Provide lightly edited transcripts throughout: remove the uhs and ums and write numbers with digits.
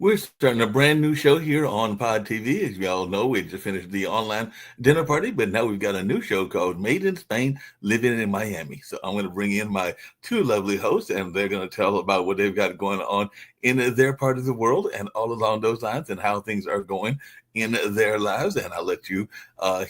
We're starting a brand new show here on Pod TV. As you all know, we just finished the online dinner party, but now we've got a new show called Made in Spain, Living in Miami. So I'm going to bring in my two lovely hosts, and they're going to tell about what they've got going on in their part of the world and all along those lines and how things are going in their lives. And I'll let you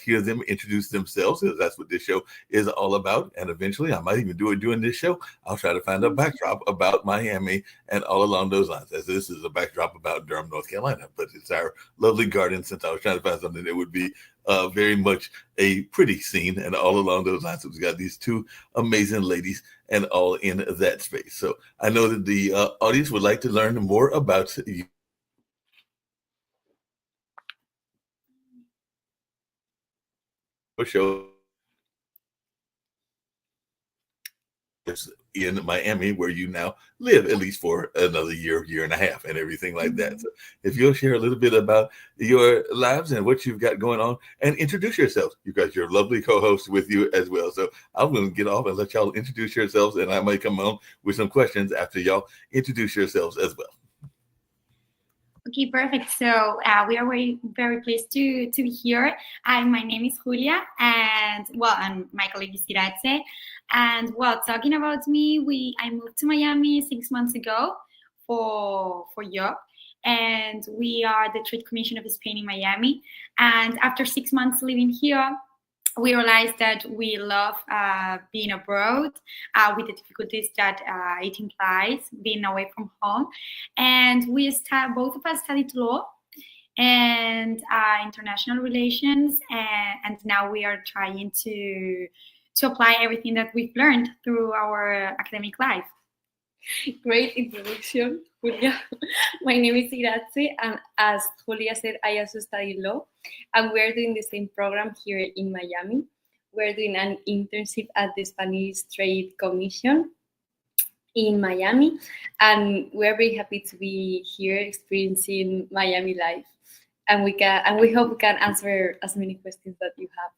hear them introduce themselves because that's what this show is all about. And eventually, I might even do it during this show. I'll try to find a backdrop about Miami and all along those lines, as this is a backdrop about Durham, North Carolina. But it's our lovely garden, since I was trying to find something that would be very much a pretty scene, and all along those lines. So we've got these two amazing ladies and all in that space. So I know that the audience would like to learn more about your show in Miami, where you now live, at least for another year and a half, and everything like that. So if you'll share a little bit about your lives and what you've got going on, and introduce yourselves. You've got your lovely co-host with you as well. So I'm going to get off and let y'all introduce yourselves, and I might come on with some questions after y'all introduce yourselves as well. Okay, perfect. So we are very pleased to be here. My name is Julia, and and my colleague is Irace. And talking about me, I moved to Miami 6 months ago for job, and we are the Trade Commission of Spain in Miami. And after 6 months living here, we realized that we love being abroad with the difficulties that it implies being away from home. And both of us studied law and international relations, and now we are trying to apply everything that we've learned through our academic life. Great introduction, Julia. My name is Irace, and as Julia said, I also study law, and we're doing the same program here in Miami. We're doing an internship at the Spanish Trade Commission in Miami, and we're very happy to be here experiencing Miami life. And we hope we can answer as many questions that you have.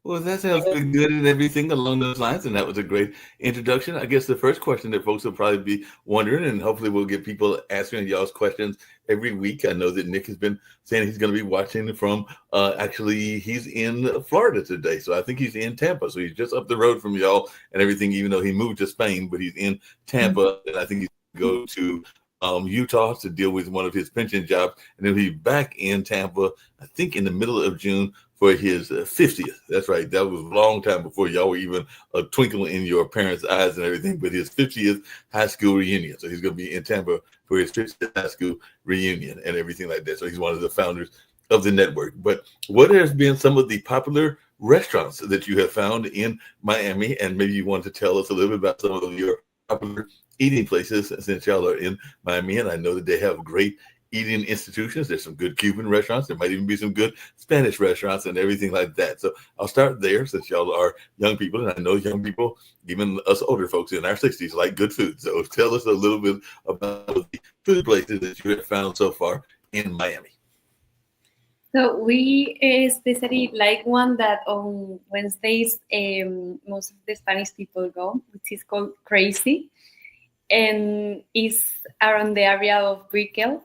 Well, that sounds pretty good and everything along those lines, and that was a great introduction. I guess the first question that folks will probably be wondering, and hopefully we'll get people answering y'all's questions every week. I know that Nick has been saying he's going to be watching from, actually, he's in Florida today, so I think he's in Tampa, so he's just up the road from y'all and everything, even though he moved to Spain, but he's in Tampa, and I think he's going to go to Utah to deal with one of his pension jobs, and then he'll be back in Tampa, I think in the middle of June, for his 50th. That's right. That was a long time before y'all were even a twinkle in your parents' eyes and everything, but his 50th high school reunion. So he's going to be in Tampa for his 50th high school reunion and everything like that. So he's one of the founders of the network. But what has been some of the popular restaurants that you have found in Miami? And maybe you want to tell us a little bit about some of your popular eating places, since y'all are in Miami. And I know that they have great eating institutions. There's some good Cuban restaurants. There might even be some good Spanish restaurants and everything like that. So I'll start there, since y'all are young people, and I know young people, even us older folks in our 60s, like good food. So tell us a little bit about the food places that you have found so far in Miami. So we especially like one that on Wednesdays most of the Spanish people go, which is called Crazy, and is around the area of Brickell.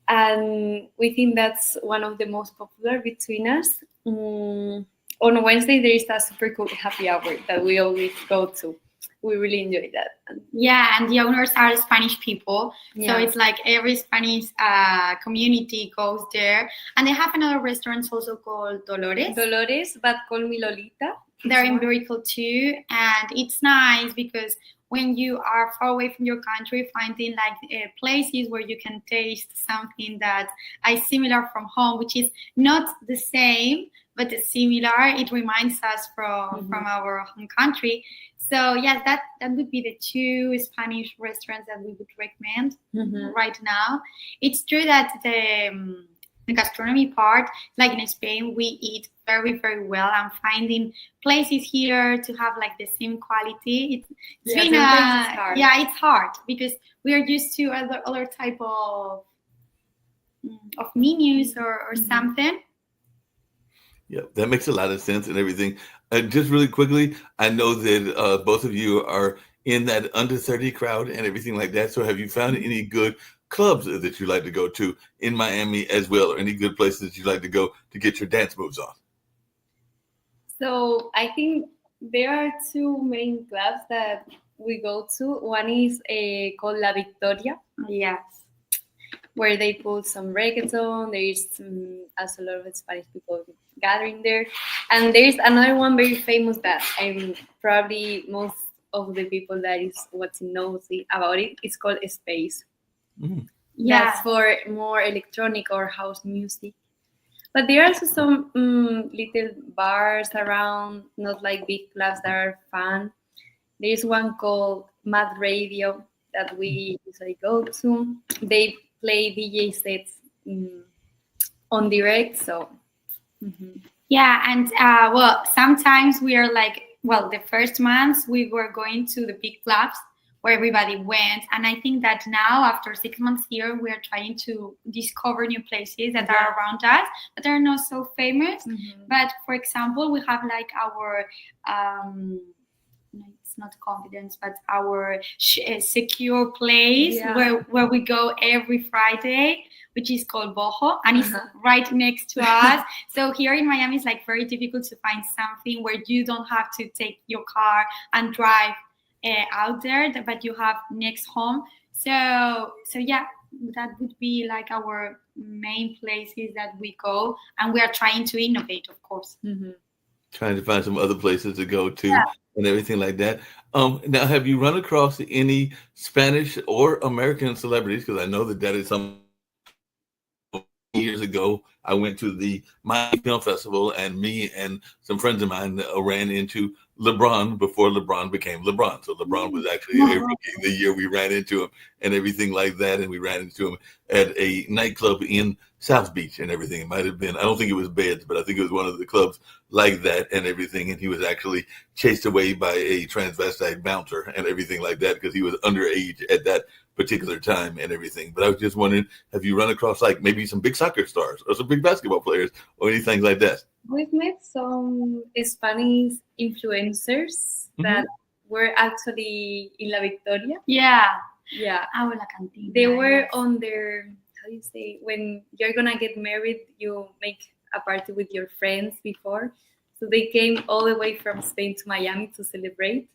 And we think that's one of the most popular between us. On Wednesday, there is a super cool happy hour that we always go to. We really enjoy that. Yeah, and the owners are Spanish people. Yeah. So it's like every Spanish community goes there. And they have another restaurant also called Dolores. Dolores, but call me Lolita. They're in Brickell too. And it's nice because when you are far away from your country, finding like places where you can taste something that is similar from home, which is not the same, but similar. It reminds us from our home country. So yes, that would be the two Spanish restaurants that we would recommend right now. It's true that the gastronomy part, like in Spain, we eat very, very well, and finding places here to have like the same quality, it's hard. It's hard because we are used to other type of menus or something. Yeah, that makes a lot of sense and everything. Just really quickly, I know that both of you are in that under 30 crowd and everything like that. So have you found any good clubs that you like to go to in Miami as well, or any good places that you like to go to get your dance moves on? So I think there are two main clubs that we go to. One is called La Victoria, Yes. where they put some reggaeton. There is also a lot of Spanish people gathering there. And there's another one very famous that I'm probably most of the people that is watching knows about it. It's called Space. Mm. Yeah. That's for more electronic or house music. But there are also some little bars around, not like big clubs that are fun. There's one called Mad Radio that we usually go to. They play DJ sets on direct, so. Yeah, and well, sometimes we are like, well, the first months we were going to the big clubs where everybody went, and I think that now after 6 months here, we are trying to discover new places that are around us that are not so famous. But for example, we have like our it's not confidence, but our secure place where we go every Friday, which is called Boho, and it's right next to us. So here in Miami, it's like very difficult to find something where you don't have to take your car and drive out there, but you have next home. So yeah, that would be like our main places that we go, and we are trying to innovate, of course. Trying to find some other places to go to and everything like that. Now, have you run across any Spanish or American celebrities? Because I know that is some years ago. I went to the Miami Film Festival, and me and some friends of mine ran into LeBron before LeBron became LeBron. So LeBron was actually a rookie the year we ran into him and everything like that. And we ran into him at a nightclub in South Beach and everything. It might have been, I don't think it was Beds, but I think it was one of the clubs like that and everything. And he was actually chased away by a transvestite bouncer and everything like that because he was underage at that particular time and everything. But I was just wondering, have you run across like maybe some big soccer stars or some big basketball players or anything like that? We've met some Spanish influencers that were actually in La Victoria. Yeah. Our La Cantina. They were on their, how do you say, when you're gonna get married, you make a party with your friends before. So they came all the way from Spain to Miami to celebrate.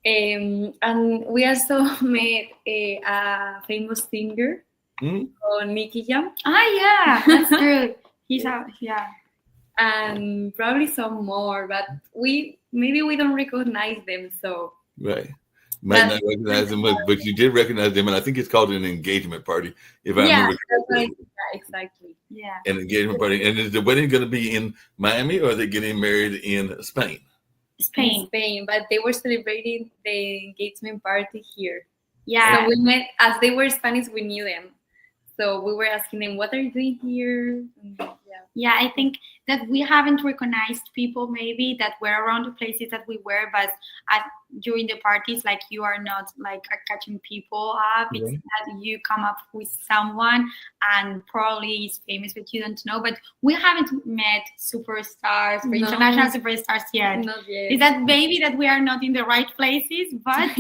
And we also met a famous singer called Nicky Jam. Yeah, that's true. He's out, and probably some more, but we don't recognize them. So right, might not recognize them, but you did recognize them, and I think it's called an engagement party, if I remember correctly. Exactly. Yeah, an engagement party. And is the wedding going to be in Miami, or are they getting married in Spain? Spain, but they were celebrating the engagement party here. Yeah, so we met as they were Spanish. We knew them. So we were asking them, what are you doing here? Yeah, I think that we haven't recognized people maybe that were around the places that we were, but during the parties, like you are not like catching people up. It's that you come up with someone and probably is famous, but you don't know. But we haven't met superstars or international superstars yet. Not yet. Is that maybe that we are not in the right places, but...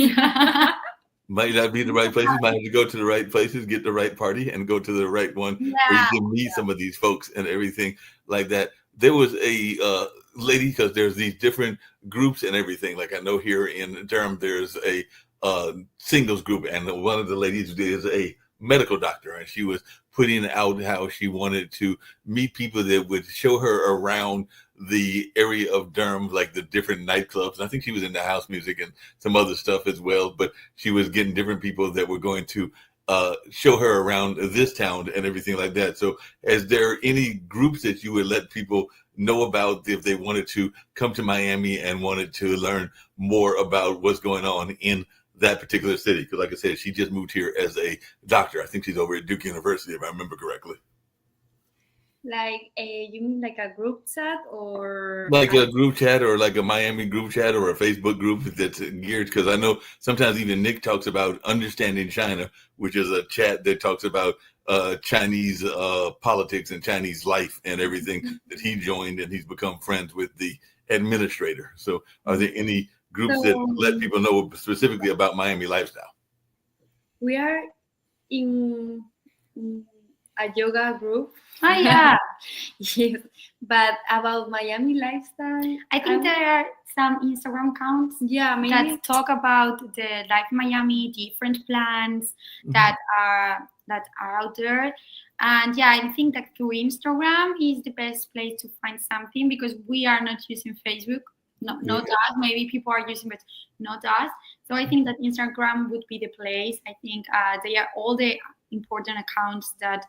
Might not be the right places. Might have to go to the right places, get the right party, and go to the right one where you can meet some of these folks and everything like that. There was a lady, because there's these different groups and everything. Like I know here in Durham, there's a singles group, and one of the ladies is a medical doctor, and she was putting out how she wanted to meet people that would show her around the area of Durham, like the different nightclubs. And I think she was into house music and some other stuff as well, but she was getting different people that were going to show her around this town and everything like that. So is there any groups that you would let people know about if they wanted to come to Miami and wanted to learn more about what's going on in that particular city? Because like I said, she just moved here as a doctor. I think she's over at Duke University, if I remember correctly. Like you mean like a group chat or like a group chat or like a Miami group chat or a Facebook group that's geared? Because I know sometimes even Nick talks about Understanding China, which is a chat that talks about Chinese politics and Chinese life and everything that he joined, and he's become friends with the administrator. So are there any groups that let people know specifically about Miami lifestyle? We are in a yoga group. Oh yeah. Yes, but about Miami lifestyle, I think there are some Instagram accounts maybe that talk about the Life Miami, different plans that are out there. And yeah, I think that through Instagram is the best place to find something, because we are not using Facebook. Not us. Maybe people are using, but not us. So I think that Instagram would be the place. I think they are all the important accounts that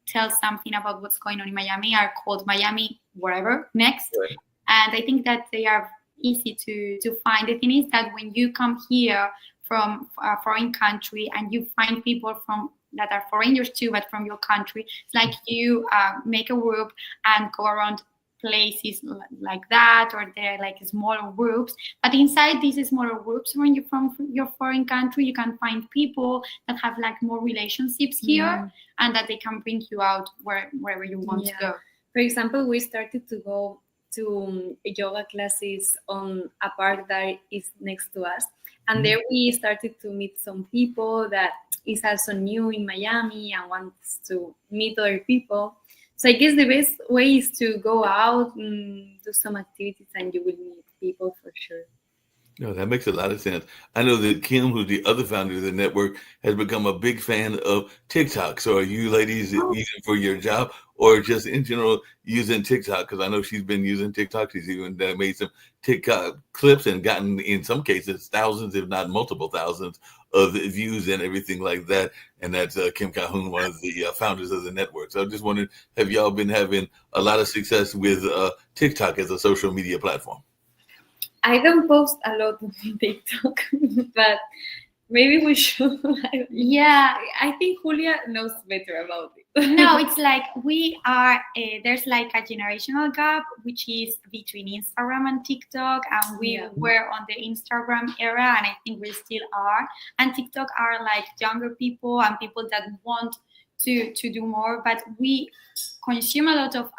tell something about what's going on in Miami are called Miami whatever next. Right. And I think that they are easy to find. The thing is that when you come here from a foreign country and you find people that are foreigners too, but from your country, it's like you make a group and go around places like that, or they're like smaller groups. But inside these smaller groups, when you're from your foreign country, you can find people that have like more relationships here, and that they can bring you out wherever you want to go. For example, we started to go to yoga classes on a park that is next to us, and there we started to meet some people that is also new in Miami and wants to meet other people. So I guess the best way is to go out and do some activities, and you will meet people for sure. No, that makes a lot of sense. I know that Kim, who's the other founder of the network, has become a big fan of TikTok. So are you ladies using for your job, or just in general using TikTok? Because I know she's been using TikTok. She's even made some TikTok clips and gotten, in some cases, thousands, if not multiple thousands, of views and everything like that. And that's Kim Calhoun, one of the founders of the network. So I just wondered, have y'all been having a lot of success with TikTok as a social media platform? I don't post a lot on TikTok, but maybe we should. Yeah, I think Julia knows better about it. No, it's like we are, there's like a generational gap, which is between Instagram and TikTok. And we were on the Instagram era, and I think we still are. And TikTok are like younger people and people that want to do more. But we consume a lot of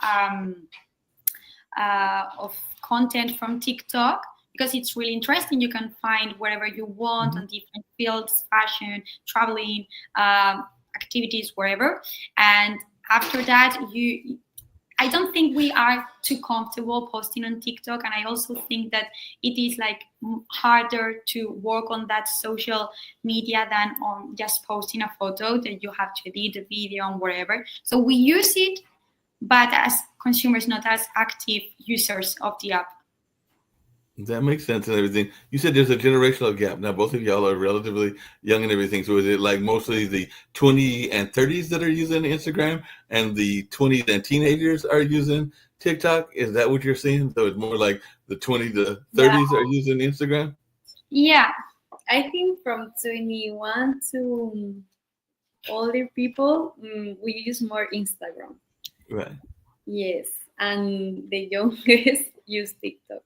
content from TikTok, because it's really interesting. You can find whatever you want on different fields, fashion, traveling, activities, wherever. And after that, I don't think we are too comfortable posting on TikTok. And I also think that it is like harder to work on that social media than on just posting a photo that you have to edit the video and whatever. So we use it, but as consumers, not as active users of the app. That makes sense and everything. You said there's a generational gap. Now, both of y'all are relatively young and everything. So is it like mostly the 20 and 30s that are using Instagram, and the 20s and teenagers are using TikTok? Is that what you're seeing? So it's more like the 20 to 30s are using Instagram? Yeah. I think from 21 to older people, we use more Instagram. Right. Yes. And the youngest use TikTok.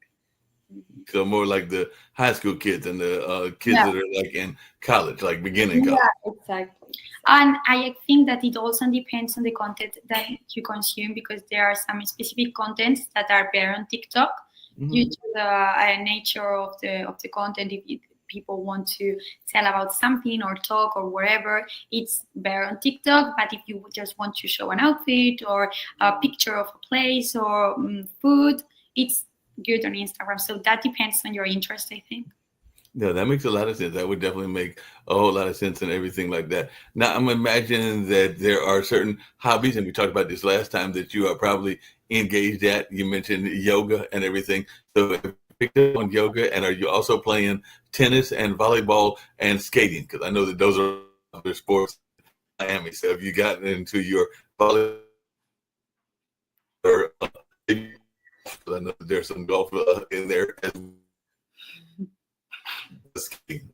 So more like the high school kids and the kids that are like in college, like beginning college. Yeah, exactly. And I think that it also depends on the content that you consume, because there are some specific contents that are better on TikTok due to the nature of the content. If people want to tell about something or talk or whatever, it's better on TikTok. But if you just want to show an outfit or a picture of a place or food, it's good on Instagram. So that depends on your interest, I think. Yeah, that makes a lot of sense. That would definitely make a whole lot of sense and everything like that. Now, I'm imagining that there are certain hobbies, and we talked about this last time, that you are probably engaged at. You mentioned yoga and everything. So picked up on yoga, and are you also playing tennis and volleyball and skating? Because I know that those are other sports in Miami. So have you gotten into your volleyball or I know there's some golf in there as skiing.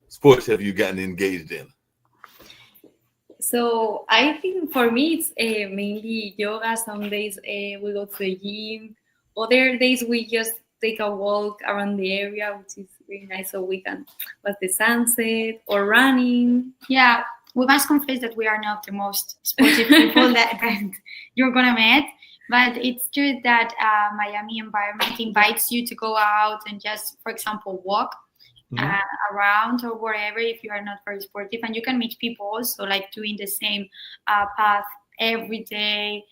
Sports have you gotten engaged in? So I think for me it's mainly yoga. Some days we go to the gym. Other days we just take a walk around the area, which is really nice, so we can watch the sunset or running. Yeah, we must confess that we are not the most sportive people that you're gonna meet. But it's true that Miami environment invites you to go out and just, for example, walk around or wherever if you are not very sportive, and you can meet people also like doing the same path every day.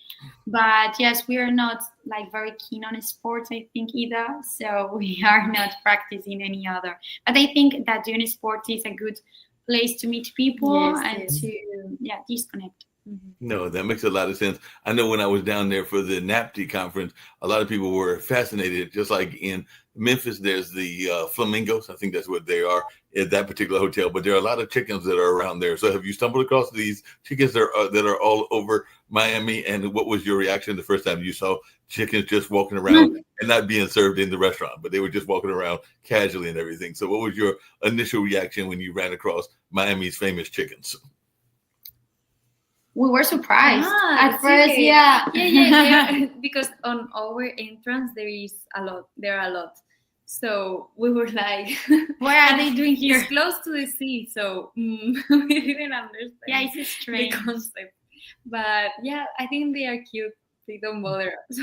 But yes, we are not like very keen on sports, I think, either, so we are not practicing any other. But I think that doing sports is a good place to meet people and to disconnect. No, that makes a lot of sense. I know when I was down there for the NAPTI conference, a lot of people were fascinated. Just like in Memphis, there's the flamingos. I think that's what they are at that particular hotel. But there are a lot of chickens that are around there. So have you stumbled across these chickens that are all over Miami? And what was your reaction the first time you saw chickens just walking around and not being served in the restaurant, but they were just walking around casually and everything? So what was your initial reaction when you ran across Miami's famous chickens? We were surprised at first, because on our entrance there are a lot. So we were like, what are they doing here? It's close to the sea, so we didn't understand. Yeah, it's strange the concept. But yeah, I think they are cute. They don't bother us.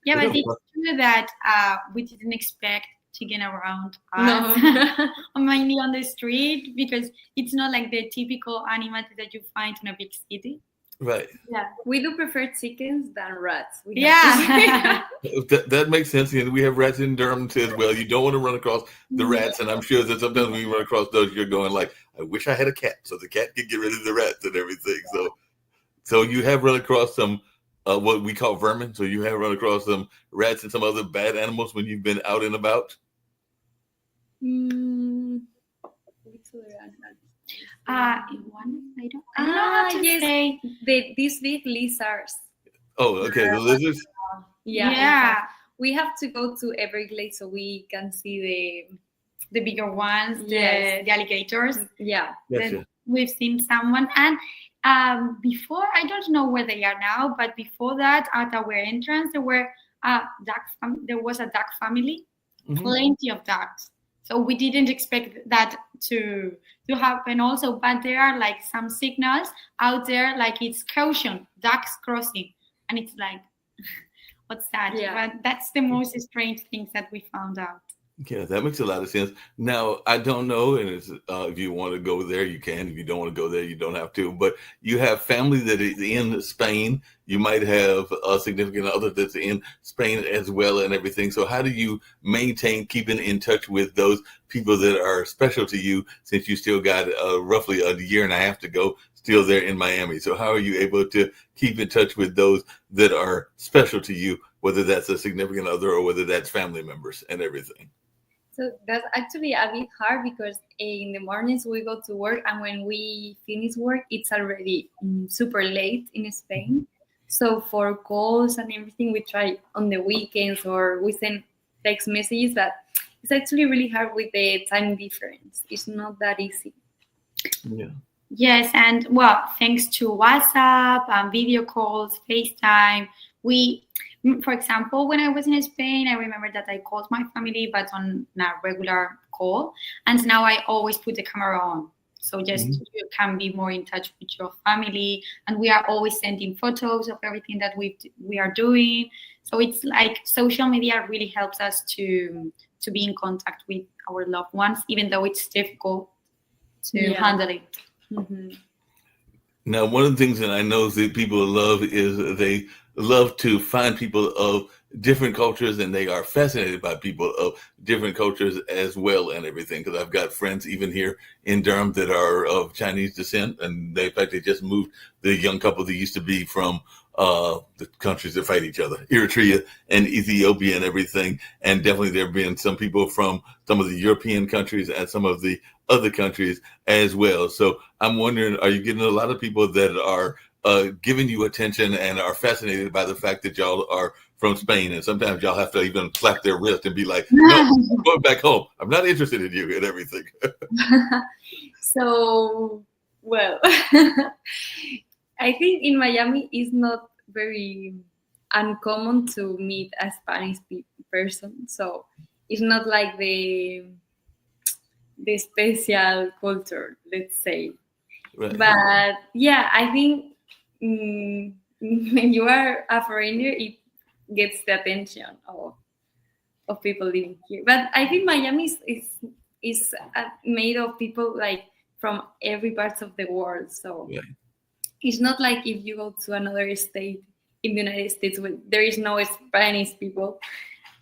Yeah, but it's true that we didn't expect chicken around us, mainly on the street, because it's not like the typical animal that you find in a big city. Right. Yeah, we do prefer chickens than rats. That makes sense. And we have rats in Durham too as well. You don't want to run across the rats, and I'm sure that sometimes when you run across those, you're going like, "I wish I had a cat, so the cat could get rid of the rats and everything." So you have run across some what we call vermin. So you have run across some rats and some other bad animals when you've been out and about. I don't know how to say. These big lizards. Oh, okay, the lizards. Yeah. We have to go to Everglades so we can see the bigger ones, the alligators. Yeah. We've seen someone, and before, I don't know where they are now, but before that, at our entrance, there was a duck family, plenty of ducks. So we didn't expect that to happen also, but there are like some signals out there, like it's caution, ducks crossing, and it's like, what's that? Yeah. But that's the most strange things that we found out. Yeah, that makes a lot of sense. Now, I don't know, and it's, if you want to go there, you can. If you don't want to go there, you don't have to. But you have family that is in Spain. You might have a significant other that's in Spain as well and everything. So how do you maintain keeping in touch with those people that are special to you, since you still got roughly a year and a half to go still there in Miami? So how are you able to keep in touch with those that are special to you, whether that's a significant other or whether that's family members and everything? So that's actually a bit hard because in the mornings we go to work, and when we finish work, it's already super late in Spain. So for calls and everything, we try on the weekends or we send text messages, but it's actually really hard with the time difference. It's not that easy. Yeah. Yes, and well, thanks to WhatsApp, video calls, FaceTime, for example, when I was in Spain, I remember that I called my family, but on a regular call. And now I always put the camera on. So just you can be more in touch with your family. And we are always sending photos of everything that we are doing. So it's like social media really helps us to be in contact with our loved ones, even though it's difficult to handle it. Mm-hmm. Now, one of the things that I know that people love is they love to find people of different cultures, and they are fascinated by people of different cultures as well and everything. Because I've got friends even here in Durham that are of Chinese descent, and in fact, they just moved, the young couple that used to be from the countries that fight each other, Eritrea and Ethiopia and everything. And definitely there have been some people from some of the European countries and some of the other countries as well. So I'm wondering, are you getting a lot of people that are giving you attention and are fascinated by the fact that y'all are from Spain? And sometimes y'all have to even slap their wrist and be like, no, I'm going back home. I'm not interested in you and everything. So, well, I think in Miami it's not very uncommon to meet a Spanish person. So it's not like the special culture, let's say. Right. But yeah, I think when you are a foreigner, gets the attention of people living here. But I think Miami is made of people like from every part of the world. So Yeah. it's not like if you go to another state in the United States where there is no Spanish people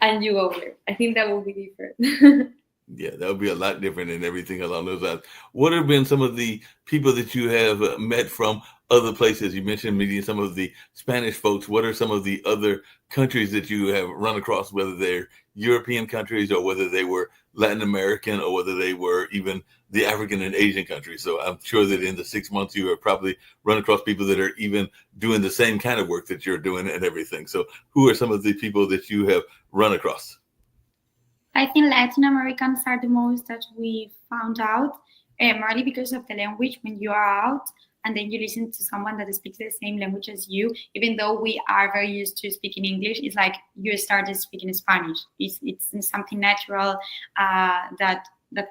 and you go there. I think that will be different. Yeah, that would be a lot different and everything along those lines. What have been some of the people that you have met from other places? You mentioned meeting some of the Spanish folks. What are some of the other countries that you have run across, whether they're European countries or whether they were Latin American or whether they were even the African and Asian countries? So I'm sure that in the 6 months you have probably run across people that are even doing the same kind of work that you're doing and everything. So who are some of the people that you have run across? I think Latin Americans are the most that we found out, mainly because of the language. When you are out and then you listen to someone that speaks the same language as you, even though we are very used to speaking English, it's like you started speaking Spanish. It's something natural that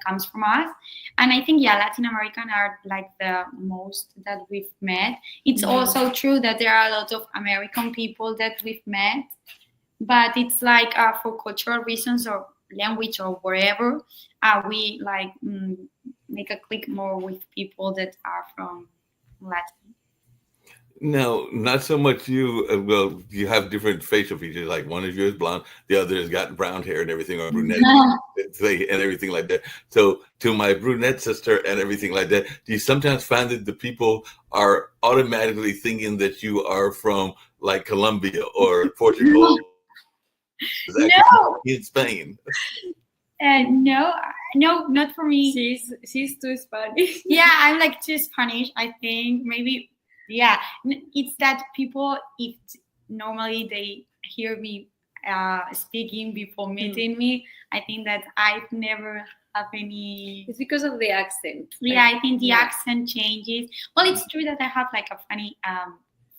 comes from us. And I think, Latin American are like the most that we've met. It's also true that there are a lot of American people that we've met, but it's like for cultural reasons or language or wherever, we like make a click more with people that are from Latin. No, not so much you. Well, you have different facial features. Like one of you is blonde, the other has got brown hair and everything, or brunette and everything like that. So to my brunette sister and everything like that, do you sometimes find that the people are automatically thinking that you are from like Colombia or Portugal? No. In Spain. No, not for me. She's too Spanish. Yeah, I'm like too Spanish, I think. Maybe, yeah. It's that people, if normally they hear me speaking before meeting me, I think that I've never have any. It's because of the accent. Yeah, I think the accent changes. Well, it's true that I have like a funny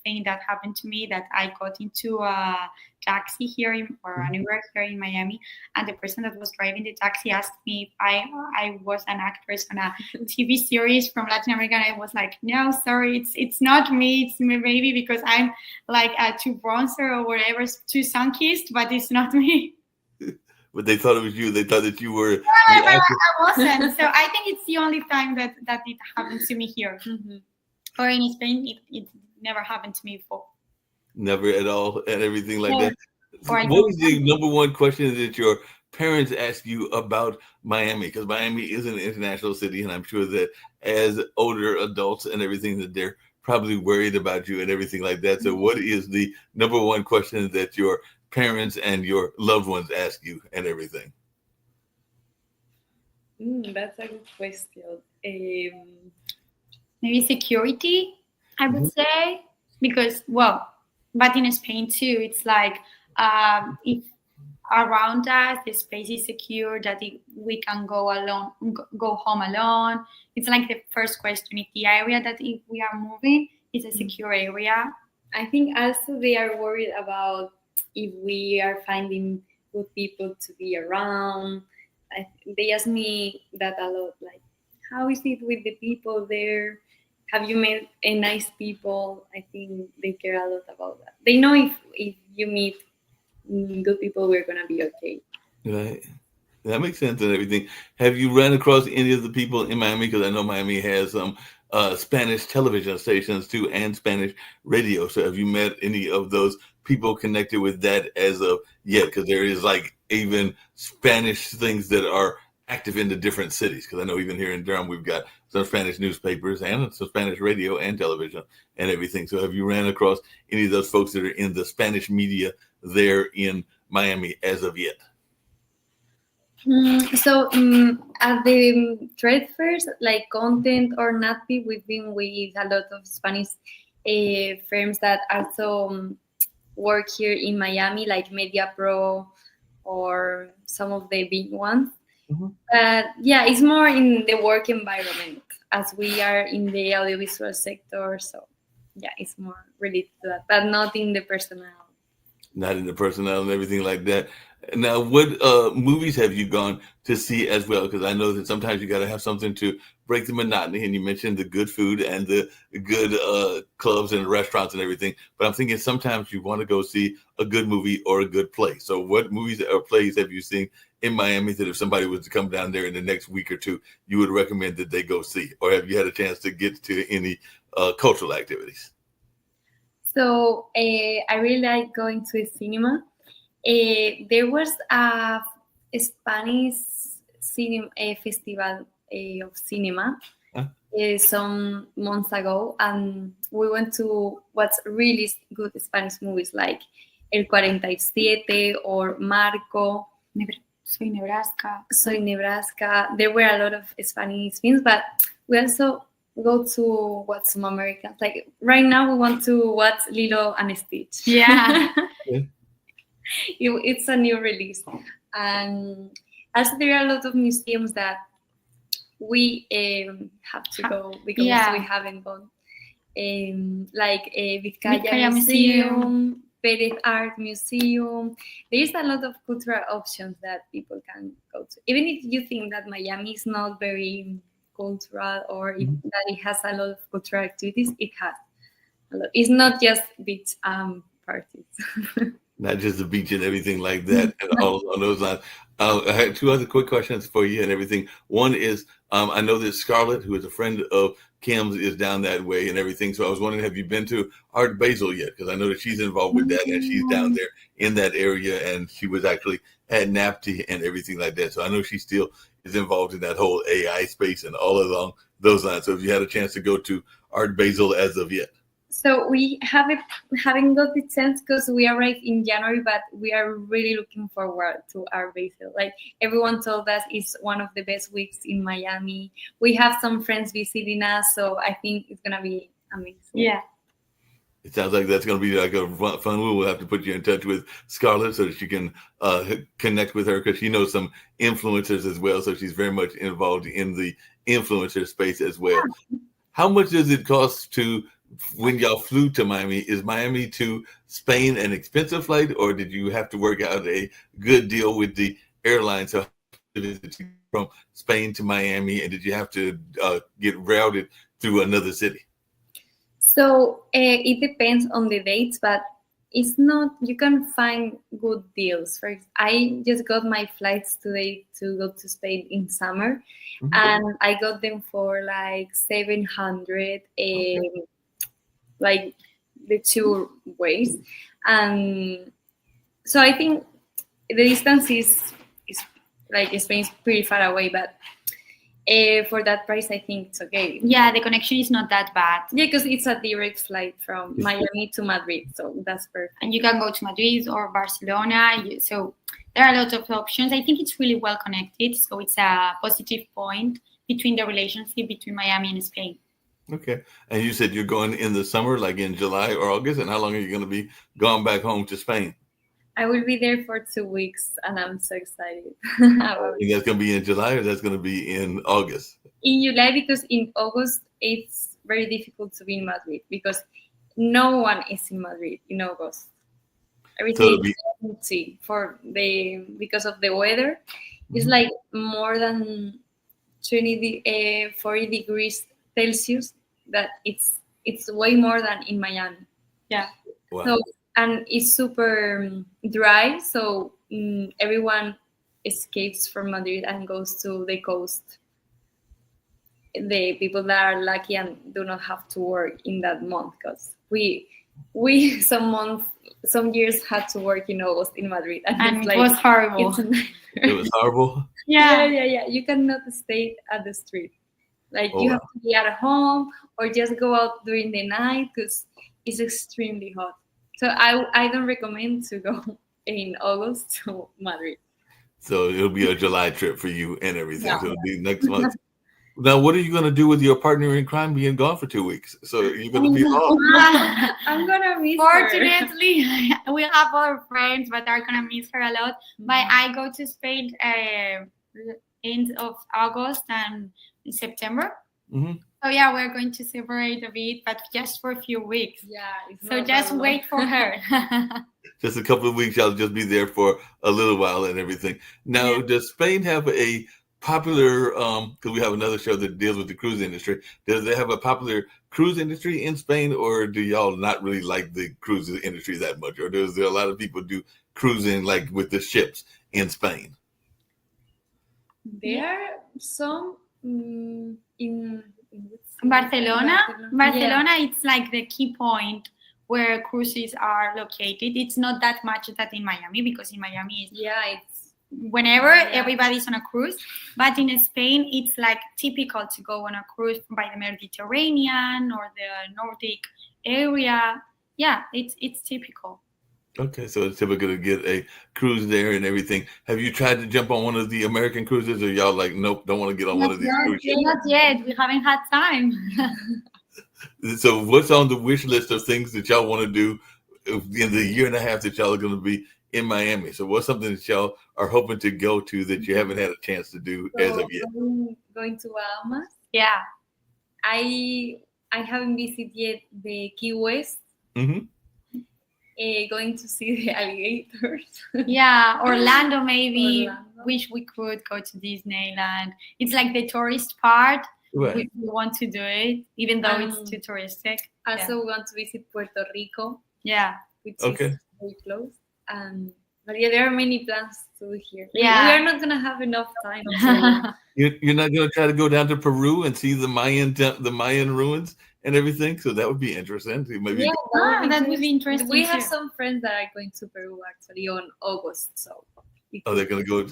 thing that happened to me, that I got into a taxi here or anywhere here in Miami, and the person that was driving the taxi asked me if I was an actress on a TV series from Latin America. And I was like, no, sorry, it's not me. It's maybe because I'm like too bronzer or whatever, too sun-kissed, but it's not me. But they thought it was you. They thought that you were. No, I wasn't. So I think it's the only time that it happened to me here. Or in Spain, it never happened to me before. Never at all, and everything like that. What was the number one question that your parents ask you about Miami? Because Miami is an international city, and I'm sure that as older adults and everything, that they're probably worried about you and everything like that. So what is the number one question that your parents and your loved ones ask you and everything? That's a good question. Maybe security, I would say, because, well, but in Spain too, it's like if around us the space is secure, that we can go home alone. It's like the first question: if the area that if we are moving is a secure area. I think also they are worried about if we are finding good people to be around. They ask me that a lot, like, how is it with the people there? Have you met nice people? I think they care a lot about that. They know if you meet good people, we're going to be okay. Right. That makes sense and everything. Have you run across any of the people in Miami? Because I know Miami has some Spanish television stations too and Spanish radio. So have you met any of those people connected with that as of yet? Because there is like even Spanish things that are active in the different cities. Because I know even here in Durham, we've got some Spanish newspapers and some Spanish radio and television and everything. So have you ran across any of those folks that are in the Spanish media there in Miami as of yet? So at the trade fairs, like Content or NATPI, we've been with a lot of Spanish firms that also work here in Miami, like Media Pro or some of the big ones. But yeah, it's more in the work environment, as we are in the audiovisual sector. So yeah, it's more related to that, but not in the personnel. Not in the personnel and everything like that. Now, what movies have you gone to see as well? Because I know that sometimes you got to have something to break the monotony. And you mentioned the good food and the good clubs and restaurants and everything. But I'm thinking sometimes you want to go see a good movie or a good play. So, what movies or plays have you seen in Miami that if somebody was to come down there in the next week or two, you would recommend that they go see? Or have you had a chance to get to any cultural activities? So I really like going to the cinema. There was a Spanish cinema festival of cinema some months ago, and we went to watch really good Spanish movies like El 47 or Marco. Soy Nebraska. Soy Nebraska. There were a lot of Spanish films, but we also go to watch some Americans. Like right now, we want to watch Lilo and Stitch. Yeah. It's a new release. And also there are a lot of museums that we have to go because we haven't gone. Like Vizcaya Museum, Perez Art Museum. There's a lot of cultural options that people can go to. Even if you think that Miami is not very cultural or that it has a lot of cultural activities, it has a lot. It's not just beach parties. Not just the beach and everything like that, and all on those lines. I had two other quick questions for you and everything. One is, I know that Scarlett, who is a friend of Kim's, is down that way and everything. So I was wondering, have you been to Art Basel yet? Because I know that she's involved with that, and she's down there in that area, and she was actually at NAPTI and everything like that. So I know she still is involved in that whole AI space and all along those lines. So if you had a chance to go to Art Basel as of yet. So we haven't got the chance because we arrived in January, but we are really looking forward to Art Basel. Like everyone told us, it's one of the best weeks in Miami. We have some friends visiting us, so I think it's gonna be amazing. Yeah. It sounds like that's going to be like a fun. We'll have to put you in touch with Scarlett so that you can connect with her, because she knows some influencers as well. So she's very much involved in the influencer space as well. How much does it cost to, when y'all flew to Miami, is Miami to Spain an expensive flight, or did you have to work out a good deal with the airline? So from Spain to Miami, and did you have to get routed through another city? So it depends on the dates, but it's not, you can find good deals. I just got my flights today to go to Spain in summer, and I got them for like 700, like the two ways. And so I think the distance is like Spain's pretty far away, but for that price, I think it's okay. Yeah, the connection is not that bad. Yeah, because it's a direct flight from Miami to Madrid, so that's perfect. And you can go to Madrid or Barcelona. So there are a lot of options. I think it's really well connected, so it's a positive point between the relationship between Miami and Spain. Okay. And you said you're going in the summer, like in July or August, and how long are you going to be going back home to Spain? I will be there for 2 weeks, and I'm so excited. And that's going to be in July, or that's going to be in August? In July, because in August, it's very difficult to be in Madrid because no one is in Madrid in August. Everything is empty because of the weather. It's like more than 40 degrees Celsius. That it's way more than in Miami. Yeah. Wow. So, and it's super dry, so everyone escapes from Madrid and goes to the coast. The people that are lucky and do not have to work in that month, because we some years had to work in August in Madrid, and it was horrible. It was horrible. Yeah. You cannot stay at the street. Like you have to be at home or just go out during the night because it's extremely hot. So I don't recommend to go in August to Madrid. So it'll be a July trip for you and everything. Yeah. So it'll be next month. Now, what are you going to do with your partner in crime being gone for 2 weeks? So you're going to be off. I'm going to miss Fortunately, we have other friends, but are going to miss her a lot. But I go to Spain end of August and September. So yeah, we're going to separate a bit, but just for a few weeks. Yeah. So just wait for her. just a couple of weeks. Y'all just be there for a little while and everything. Now, Yeah. does Spain have a popular, because we have another show that deals with the cruise industry, does they have a popular cruise industry in Spain, or do y'all not really like the cruise industry that much? Or is there a lot of people do cruising like with the ships in Spain? There are some in Barcelona, Yeah. it's like the key point where cruises are located. It's not that much that in Miami, because in Miami it's Yeah, it's whenever Yeah. everybody's on a cruise. But in Spain, it's like typical to go on a cruise by the Mediterranean or the Nordic area. Yeah, it's typical. Okay, so it's typical to get a cruise there and everything. Have you tried to jump on one of the American cruises, or y'all like, nope, don't want to get on one of these cruise ships? Not yet. We haven't had time. So what's on the wish list of things that y'all want to do in the year and a half that y'all are going to be in Miami? So what's something that y'all are hoping to go to that you haven't had a chance to do as of yet? Going to Bahamas. Yeah. I haven't visited yet the Key West. Mhm. Going to see the alligators. Yeah, Orlando maybe. Orlando. Wish we could go to Disneyland. It's like the tourist part. Right. We want to do it, even though it's too touristic. Also, we want to visit Puerto Rico, Yeah. which Okay. is very close. But yeah, there are many plans to do here. Yeah. We are not gonna have enough time. So You're not going to try to go down to Peru and see the Mayan ruins and everything? So that would be interesting. Maybe yeah, that would be interesting. We have too. some friends that are going to Peru actually on August. So Oh, they're going to go.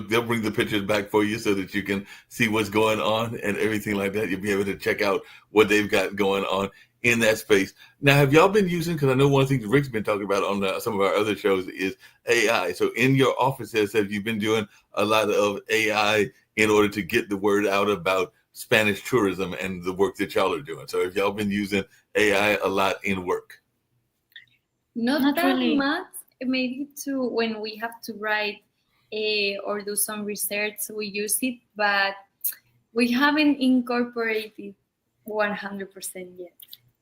They'll bring the pictures back for you so that you can see what's going on and everything like that. You'll be able to check out what they've got going on in that space. Now, have y'all been using? Because I know one of the things Rick's been talking about on some of our other shows is AI. So in your offices, have you been doing a lot of AI in order to get the word out about Spanish tourism and the work that y'all are doing? So have y'all been using AI a lot in work? not that really. much. Maybe to when we have to write or do some research, we use it, but we haven't incorporated 100% yet.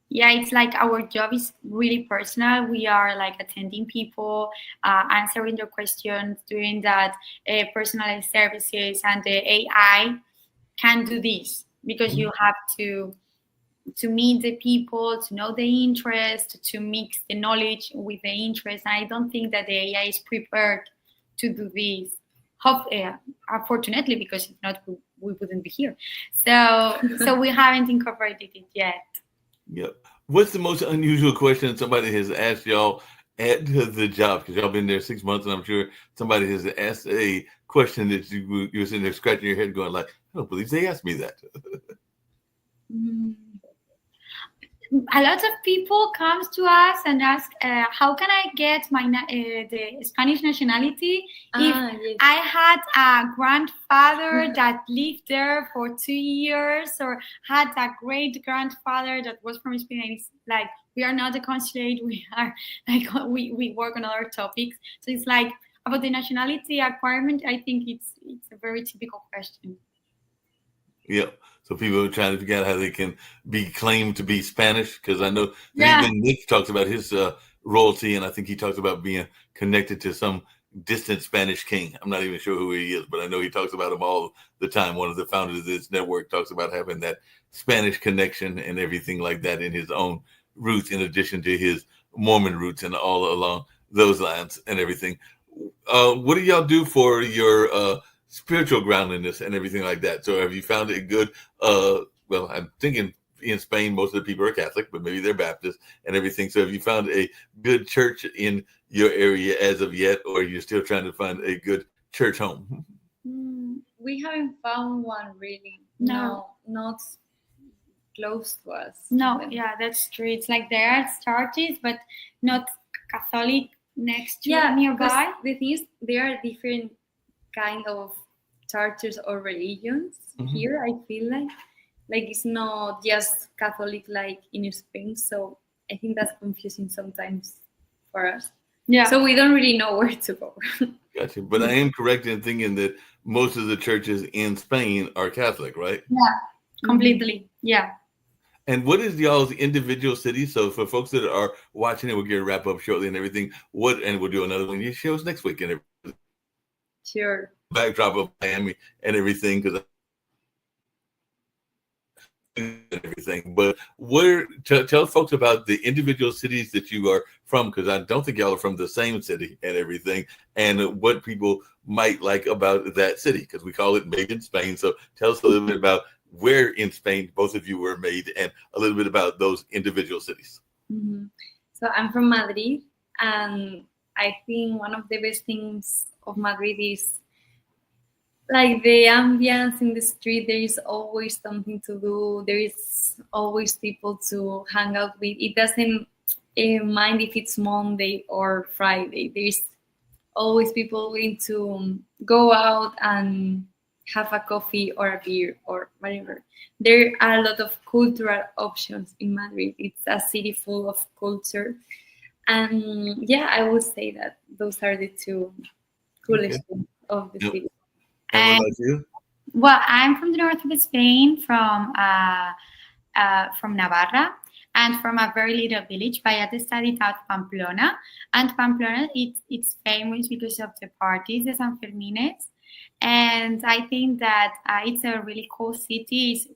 Yeah, it's like our job is really personal. We are like attending people, answering their questions, doing that personalized services, and the AI can do this because you have to meet the people, to know the interest, to mix the knowledge with the interest. And I don't think that the AI is prepared to do this. Unfortunately, because if not, we wouldn't be here. So we haven't incorporated it yet. Yep. What's the most unusual question somebody has asked y'all at the job? Because y'all been there 6 months, and I'm sure somebody has asked a question that you're sitting there scratching your head, going like, "I don't believe they asked me that." A lot of people comes to us and ask, how can I get my the Spanish nationality if Yes. I had a grandfather that lived there for 2 years, or had a great grandfather that was from Spain? And it's like, we are not a consulate. We are like we work on other topics. So it's like about the nationality acquirement. I think it's a very typical question. Yep. So people are trying to figure out how they can be claimed to be Spanish, because I know Yeah. even Nick talks about his royalty, and I think he talks about being connected to some distant Spanish king. I'm not even sure who he is, but I know he talks about him all the time. One of the founders of this network talks about having that Spanish connection and everything like that in his own roots, in addition to his Mormon roots and all along those lines and everything. What do y'all do for your spiritual groundedness and everything like that? So have you found it good? Well, I'm thinking in Spain, most of the people are Catholic, but maybe they're Baptist and everything. So have you found a good church in your area as of yet, or are you still trying to find a good church home? We haven't found one really. No. Not close to us. No, yeah, that's true. It's like there are churches, but not Catholic next to nearby. because the thing is, there are different kind of churches or religions here. I feel like it's not just Catholic like in Spain. So I think that's confusing sometimes for us. Yeah. So we don't really know where to go. Gotcha. But I am correct in thinking that most of the churches in Spain are Catholic, right? Yeah, completely. Yeah. And what is y'all's individual cities? So for folks that are watching it, we'll get a wrap up shortly and everything. And we'll do another one of your shows next week and Sure. backdrop of Miami and everything, because everything. But tell folks about the individual cities that you are from, because I don't think y'all are from the same city and everything, and what people might like about that city, because we call it Made in Spain. So tell us a little bit about where in Spain both of you were made, and a little bit about those individual cities. Mm-hmm. So I'm from Madrid, and I think one of the best things of Madrid is like the ambience in the street. There is always something to do. There is always people to hang out with. It doesn't mind if it's Monday or Friday. There is always people willing to go out and have a coffee or a beer or whatever. There are a lot of cultural options in Madrid. It's a city full of culture. And yeah, I would say that those are the two coolest things of the city. And what about you? Well, I'm from the north of Spain, from Navarra, and from a very little village, Vallata studied out Pamplona. And Pamplona, it's famous because of the parties, the San Fermines. And I think that it's a really cool city. It's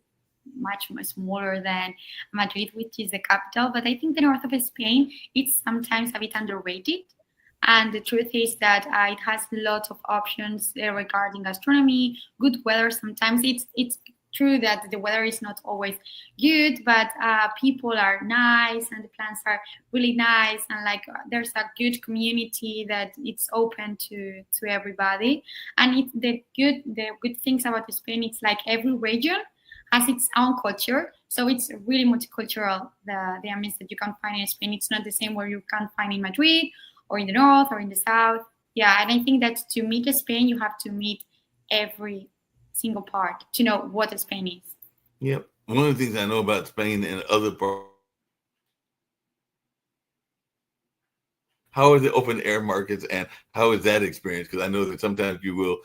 much smaller than Madrid, which is the capital. But I think the north of Spain, it's sometimes a bit underrated. And the truth is that it has lots of options regarding gastronomy, good weather. Sometimes it's true that the weather is not always good, but people are nice and the plants are really nice, and like there's a good community that it's open to everybody. And the good things about Spain, it's like every region has its own culture, so it's really multicultural. The ambience that you can find in Spain, it's not the same where you can find in Madrid or in the north or in the south. Yeah, and I think that to meet Spain, you have to meet every single part to know what Spain is. Yep. One of the things I know about Spain and other parts, how are the open air markets and how is that experience? Because I know that sometimes you will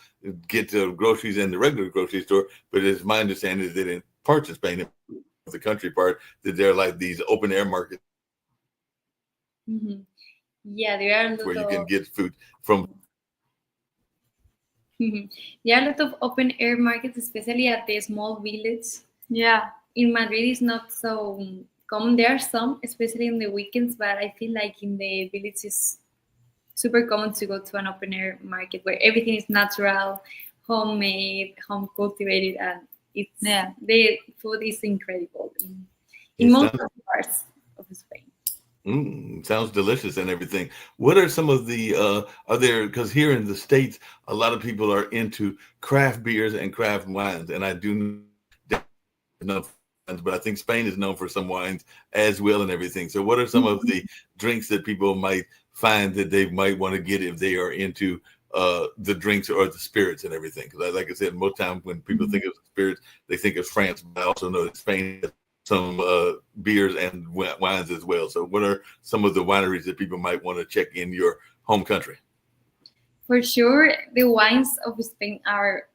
get the groceries in the regular grocery store, but it's my understanding that in parts of Spain, the country part, that there are like these open air markets. Mm-hmm. Yeah, there are a lot where you can get food from. There are a lot of open air markets, especially at the small villages. Yeah. In Madrid, it's not so common. There are some, especially in the weekends, but I feel like in the village it's super common to go to an open air market where everything is natural, homemade, home cultivated, and the food is incredible in most of the parts of Spain. Sounds delicious and everything. What are some of the are there, because here in the States a lot of people are into craft beers and craft wines, and I do know, but I think Spain is known for some wines as well and everything. So what are some of the drinks that people might find that they might want to get if they are into the drinks or the spirits and everything? Because like I said, most times when people think of spirits, they think of France, but I also know that Spain has some beers and wines as well. So what are some of the wineries that people might want to check in your home country? For sure, the wines of Spain are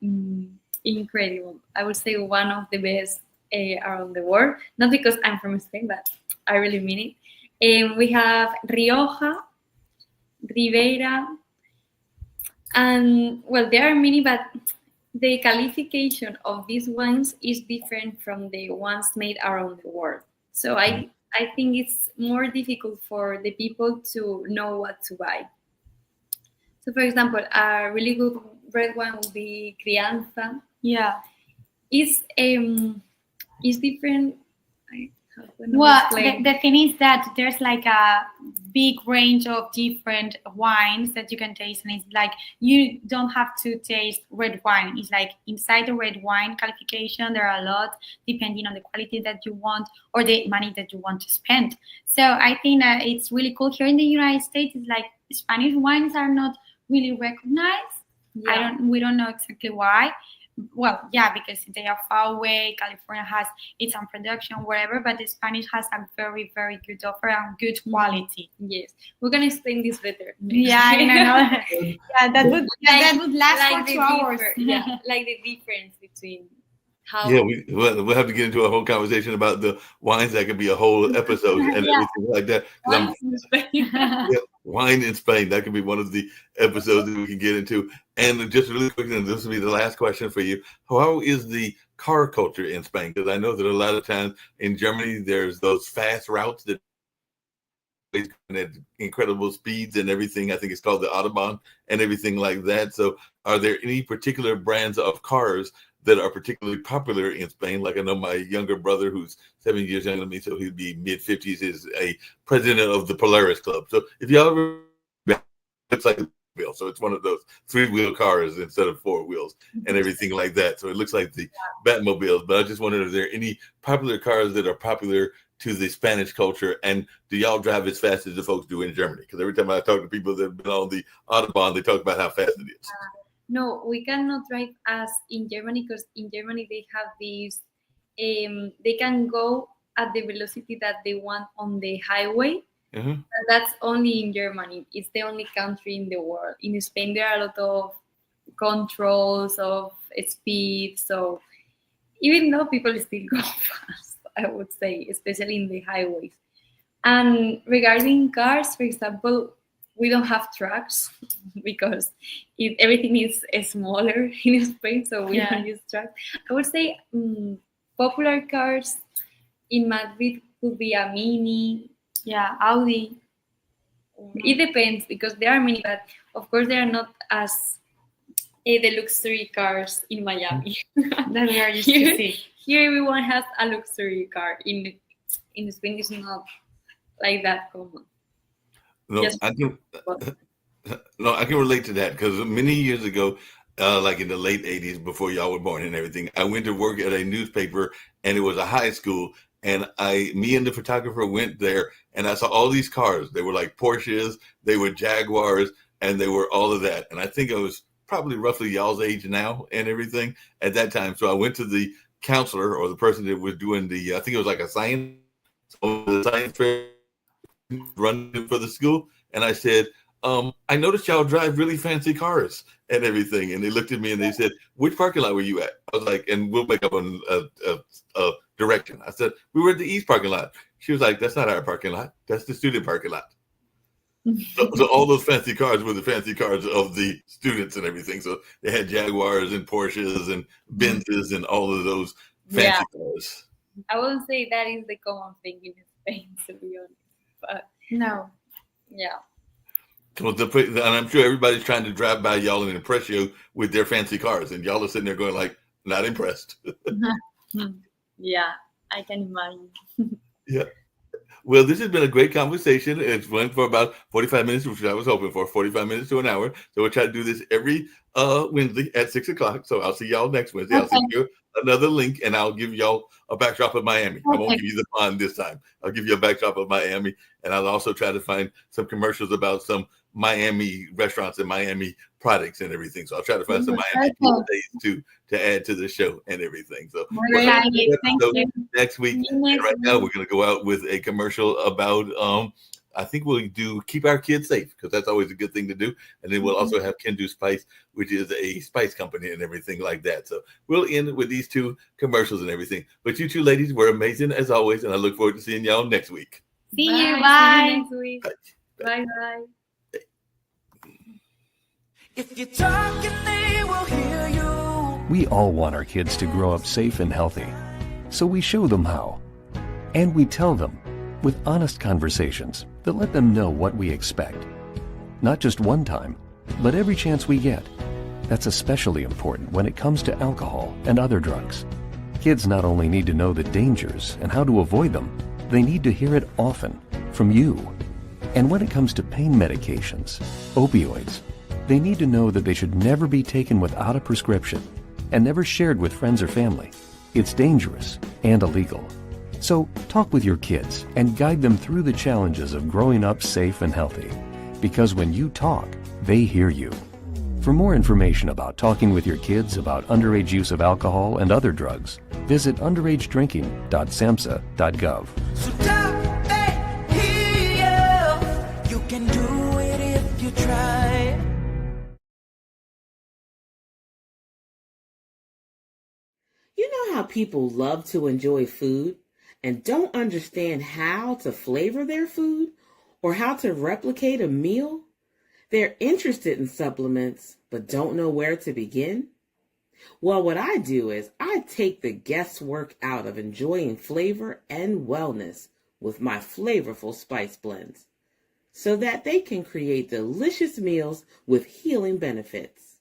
incredible. I would say one of the best around the world. Not because I'm from Spain, but I really mean it. We have Rioja, Ribera, and well, there are many, but the qualification of these wines is different from the ones made around the world. So I think it's more difficult for the people to know what to buy. So for example, a really good red wine would be Crianza. Yeah. It's different. Well, the thing is that there's like a big range of different wines that you can taste, and it's like you don't have to taste red wine. It's like inside the red wine qualification, there are a lot depending on the quality that you want or the money that you want to spend. So I think that it's really cool. Here in the United States, it's like Spanish wines are not really recognized. Yeah. We don't know exactly why. Well, yeah, because they are far away. California has its own production, whatever, but the Spanish has a very, very good offer and good quality. Yes, we're gonna explain this better. Yeah, I know. Yeah, that would last like for 2 hours. Yeah, like the difference between how. Yeah, we'll have to get into a whole conversation about the wines. That could be a whole episode and everything like that. 'Cause Wines in Spain. yeah, wine in Spain. That could be one of the episodes that we can get into. And just really quickly, and this will be the last question for you. How is the car culture in Spain? Because I know that a lot of times in Germany, there's those fast routes that at incredible speeds and everything. I think it's called the Autobahn and everything like that. So are there any particular brands of cars that are particularly popular in Spain? Like I know my younger brother, who's 7 years younger than me, so he'd be mid-50s, is a president of the Polaris Club. So if y'all ever, it's like a wheel. So it's one of those 3-wheel cars instead of 4 wheels and everything like that. So it looks like the Batmobiles. But I just wondered, are there any popular cars that are popular to the Spanish culture, and do y'all drive as fast as the folks do in Germany? Because every time I talk to people that have been on the Autobahn, they talk about how fast it is. No, we cannot drive as in Germany, because in Germany they have these, they can go at the velocity that they want on the highway. And that's only in Germany. It's the only country in the world. In Spain, there are a lot of controls of speed. So even though people still go fast, I would say, especially in the highways. And regarding cars, for example, we don't have trucks because everything is smaller in Spain, so we don't use trucks. I would say popular cars in Madrid could be a Mini, Audi. It depends, because there are many, but of course they are not as the luxury cars in Miami. That we are used to see. Here everyone has a luxury car. In Spain, it's not like that common. No, I can relate to that, because many years ago, like in the late 80s, before y'all were born and everything, I went to work at a newspaper, and it was a high school, and me and the photographer went there, and I saw all these cars. They were like Porsches, they were Jaguars, and they were all of that. And I think I was probably roughly y'all's age now and everything at that time. So I went to the counselor, or the person that was doing I think it was like a science fair running for the school, and I said, I noticed y'all drive really fancy cars and everything. And they looked at me and they said, which parking lot were you at? I was like, and we'll make up a direction. I said, we were at the East parking lot. She was like, that's not our parking lot. That's the student parking lot. So all those fancy cars were the fancy cars of the students and everything. So they had Jaguars and Porsches and Benzes and all of those fancy cars. I wouldn't say that is the common thing in Spain, to be honest. But no. Yeah. And I'm sure everybody's trying to drive by y'all and impress you with their fancy cars, and y'all are sitting there going like, not impressed. Yeah, I can imagine. Yeah. Well, this has been a great conversation. It's went for about 45 minutes, which I was hoping for, 45 minutes to an hour. So we'll try to do this every Wednesday at 6 o'clock. So I'll see y'all next Wednesday. I'll send you another link, and I'll give y'all a backdrop of Miami. I won't give you the pond this time. I'll give you a backdrop of Miami, and I'll also try to find some commercials about some Miami restaurants and Miami products and everything. So I'll try to find some Miami days to add to the show and everything. So thank you. Next week. And right now we're going to go out with a commercial about I think we'll do keep our kids safe, because that's always a good thing to do. And then we'll also have Kendu Spice, which is a spice company and everything like that. So we'll end with these two commercials and everything. But you two ladies were amazing as always, and I look forward to seeing y'all next week. See you. Bye. See you next week. Bye. If you're talking, they will hear you. We all want our kids to grow up safe and healthy, so we show them how. And we tell them with honest conversations that let them know what we expect. Not just one time, but every chance we get. That's especially important when it comes to alcohol and other drugs. Kids not only need to know the dangers and how to avoid them, they need to hear it often from you. And when it comes to pain medications, opioids, they need to know that they should never be taken without a prescription and never shared with friends or family. It's dangerous and illegal. So talk with your kids and guide them through the challenges of growing up safe and healthy. Because when you talk, they hear you. For more information about talking with your kids about underage use of alcohol and other drugs, visit underagedrinking.samhsa.gov. So talk, hear. You can do it if you try. You know how how people love to enjoy food and don't understand how to flavor their food or how to replicate a meal? They're interested in supplements but don't know where to begin? Well, what I do is I take the guesswork out of enjoying flavor and wellness with my flavorful spice blends so that they can create delicious meals with healing benefits.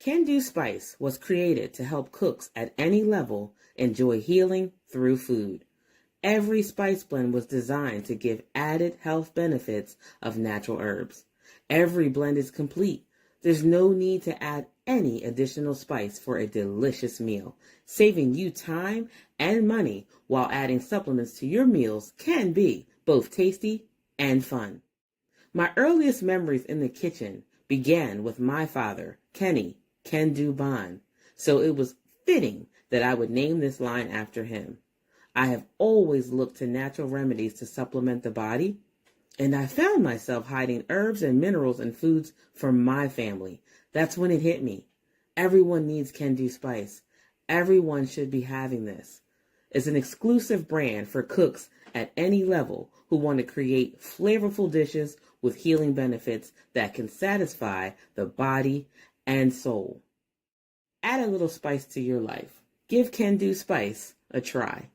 Can Do Spice was created to help cooks at any level enjoy healing through food. Every spice blend was designed to give added health benefits of natural herbs. Every blend is complete. There's no need to add any additional spice for a delicious meal. Saving you time and money while adding supplements to your meals can be both tasty and fun. My earliest memories in the kitchen began with my father, Kenny Can Do Bond, so it was fitting that I would name this line after him. I have always looked to natural remedies to supplement the body, and I found myself hiding herbs and minerals in foods for my family. That's when it hit me. Everyone needs Can Do Spice. Everyone should be having this. It's an exclusive brand for cooks at any level who want to create flavorful dishes with healing benefits that can satisfy the body and soul. Add a little spice to your life. Give Can Do Spice a try.